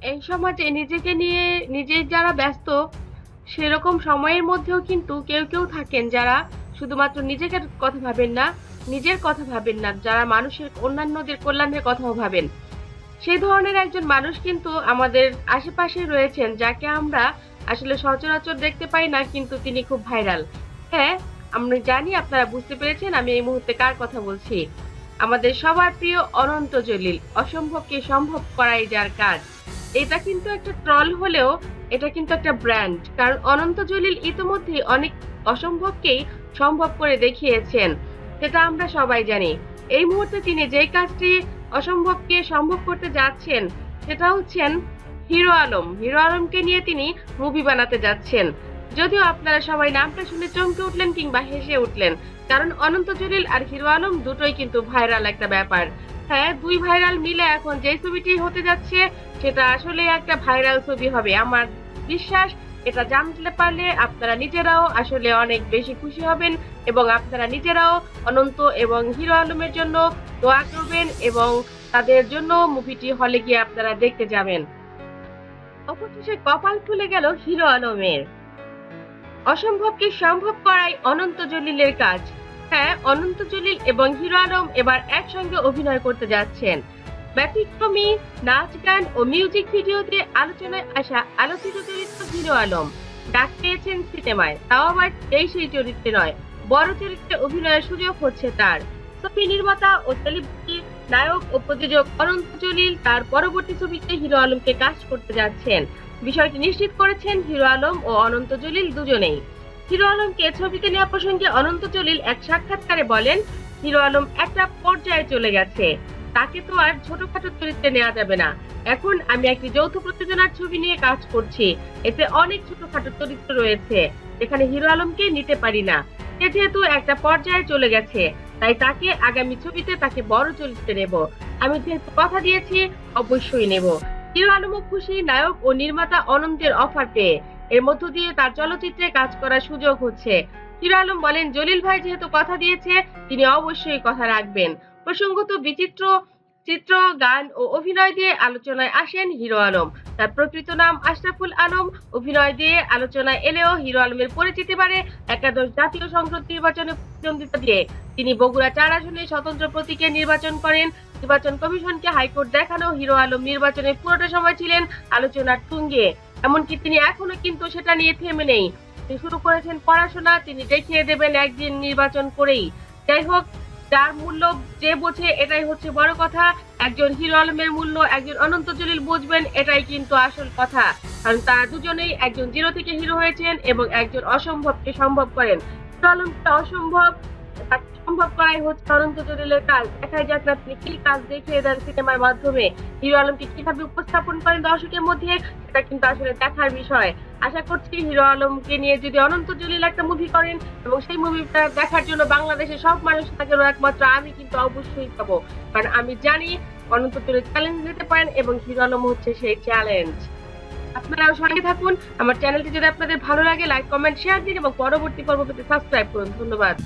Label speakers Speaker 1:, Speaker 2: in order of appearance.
Speaker 1: এই সমাজে নিজেকে নিয়ে নিজে যারা ব্যস্ত সেরকম সময়ের মধ্যেও কিন্তু কেউ কেউ থাকেন যারা শুধুমাত্র নিজেকে কথা ভাবেন না, নিজের কথা ভাবেন না, যারা মানুষের অন্যান্যদের কল্যাণের কথাও ভাবেন। সেই ধরনের একজন মানুষ কিন্তু আমাদের আশেপাশে রয়েছেন, যাকে আমরা আসলে সচরাচর দেখতে পাই না, কিন্তু তিনি খুব ভাইরাল। হ্যাঁ, আমরা জানি আপনারা বুঝতে পেরেছেন আমি এই মুহূর্তে কার কথা বলছি। আমাদের সবার প্রিয় অনন্ত জলিল, অসম্ভবকে সম্ভব করাই যার কাজ। এটা কিন্তু একটা ট্রল হলেও এটা কিন্তু একটা ব্র্যান্ড, কারণ অনন্ত জলিল ইতিমধ্যে অনেক অসম্ভবকেই সম্ভব করে দেখিয়েছেন, সেটা আমরা সবাই জানি। এই মুহূর্তে তিনি যেই কাজটি অসম্ভবকে সম্ভব করতে যাচ্ছেন সেটা হচ্ছেন হিরো আলম। হিরো আলমকে নিয়ে তিনি মুভি বানাতে যাচ্ছেন। যদিও আপনারা সবাই নামটা শুনে চমকে উঠলেন কিংবা হেসে উঠলেন, কারণ অনন্ত জলিল আর হিরো আলম দুটোই কিন্তু ভাইরাল একটা ব্যাপার। হ্যাঁ, দুই ভাইরাল মিলে এখন যে ছবিটি হতে যাচ্ছে সেটা আসলে একটা ভাইরাল ছবি হবে। আমার বিশ্বাস এটা জানতে পারলে আপনারা নিজেরাও আসলে অনেক বেশি খুশি হবেন এবং আপনারা নিজেরাও অনন্ত এবং হিরো আলমের জন্য দোয়া করবেন এবং তাদের জন্য মুভিটি হলে গিয়ে আপনারা দেখতে যাবেন। অবশেষে কপাল খুলে গেল হিরো আলমের। অসম্ভবকে সম্ভব করাই অনন্ত জলিলের কাজ। হ্যাঁ, অনন্ত জলিল এবং হিরো আলম এবার একসঙ্গে অভিনয় করতে যাচ্ছেন। ব্যতিক্রমী নাচ গান ও মিউজিক ভিডিওতে আলোচনায় আসা আলোচিত চরিত্র হিরো আলম ডাক পেয়েছেন সিনেমায়, তাও আবার সেই চরিত্রে নয়, বড় চরিত্রে অভিনয়ের সুযোগ হচ্ছে তার। ছবি নির্মাতা ও সেলিব্রিটি নায়ক ও প্রযোজক অনন্ত জলিল তার পরবর্তী ছবিতে হিরো আলমকে কাস্ট করতে যাচ্ছেন। বিষয়টি নিশ্চিত করেছেন হিরো আলম ও অনন্ত জলিল দুজনেই। হিরো আলমকে ছবিতে নেওয়া প্রসঙ্গে অনন্ত জলিল এক সাক্ষাৎকারে বলেন, হিরো আলম একটা পর্যায়ে চলে গেছে, তাকে তো আর ছোটখাটো চরিত্রে নেওয়া যাবে না। এখন আমি একটি যৌথ প্রযোজনার ছবি নিয়ে কাজ করছি, এতে অনেক ছোটখাটো চরিত্র রয়েছে যেখানে হিরো আলমকে নিতে পারি না। সে যেহেতু একটা পর্যায়ে চলে গেছে, তাই তাকে আগামী ছবিতে তাকে বড় চরিত্রে নেব। আমি যেহেতু কথা দিয়েছি অবশ্যই নেব। হিরো আলমও খুশি নায়ক ও নির্মাতা অনন্তের অফার পেয়ে। এর মধ্য দিয়ে তার চলচ্চিত্রে কাজ করার সুযোগ হচ্ছে। হিরো আলম বলেন, জলিল ভাই যেহেতু কথা দিয়েছে তিনি অবশ্যই কথা রাখবেন। প্রসঙ্গত বিচিত্র চিত্র, গান ও অভিনয় দিয়ে আলোচনায় আসেন হিরো আলম। তার প্রকৃত নাম আশরাফুল আলম। অভিনয় দিয়ে আলোচনায় এলেও হিরো আলমের পরিচিতি বাড়ে একাদশ জাতীয় সংসদ নির্বাচনে প্রতিদ্বন্দ্বিতা দিয়ে। তিনি বগুড়া ৪ আসনে স্বতন্ত্র প্রতীকে নির্বাচন করেন। নির্বাচন কমিশনকে হাইকোর্ট দেখানো হিরো আলম নির্বাচনের পুরোটা সময় ছিলেন আলোচনার তুঙ্গে। এমনকি তিনি এখনো কিন্তু সেটা নিয়ে থেমে নেই। তিনি শুরু করেছেন পড়াশোনা, তিনি দেখিয়ে দেবেন একদিন নির্বাচন করেই। যাই হোক, যার মূল্য যে বোঝে এটাই হচ্ছে বড় কথা। একজন হিরো আলমের মূল্য একজন অনন্ত জলিল বুঝবেন, এটাই কিন্তু আসল কথা। কারণ তারা দুজনেই একজন জিরো থেকে হিরো হয়েছেন এবং একজন অসম্ভবকে সম্ভব করেন। হিরো আলমকে অসম্ভব সম্ভব করাই হচ্ছে অনন্ত জলিলের কাজ। দেখাই যাক না তিনি কি কাজ দেখিয়ে দেন সিনেমার মাধ্যমে। হিরো আলমকে কিভাবে উপস্থাপন করেন দর্শকের মধ্যে, সেটা কিন্তু আসলে দেখার বিষয়। আশা করছি হিরো আলমকে নিয়ে যদি অনন্ত জলিল একটা মুভি করেন এবং সেই মুভিটা দেখার জন্য বাংলাদেশের সব মানুষ থাকেন, একমাত্র আমি কিন্তু অবশ্যই যাবো, কারণ আমি জানি অনন্ত জলিল চ্যালেঞ্জ নিতে পারেন এবং হিরো আলম হচ্ছে সেই চ্যালেঞ্জ। আপনারাও সঙ্গে থাকুন। আমার চ্যানেলটি যদি আপনাদের ভালো লাগে লাইক, কমেন্ট, শেয়ার দিন এবং পরবর্তী পর্ব পেতে সাবস্ক্রাইব করুন। ধন্যবাদ।